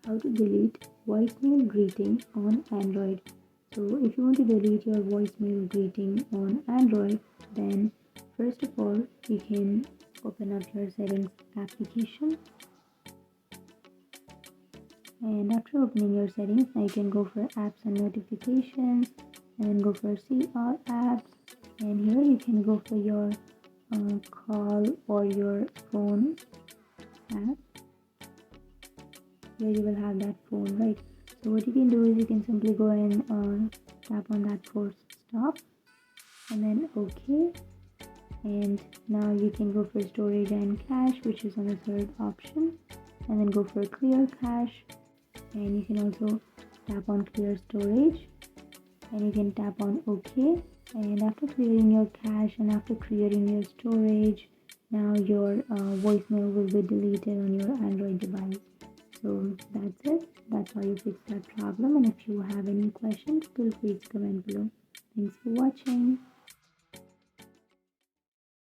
how to delete voicemail greeting on Android. So if you want to delete your voicemail greeting on Android, then first of all you can open up your settings application, and after opening your settings, now you can go for apps and notifications, and then go for see all apps, and here you can go for your call or your phone app. Here you will have that phone, right? So what you can do is you can simply go and tap on that force stop and then OK, and now you can go for storage and cache, which is on the third option, and then go for clear cache, and you can also tap on clear storage, and you can tap on OK, and after clearing your cache and after clearing your storage, now your voicemail will be deleted on your Android device. So that's it. That's how you fix that problem. And if you have any questions, feel free to comment below. Thanks for watching.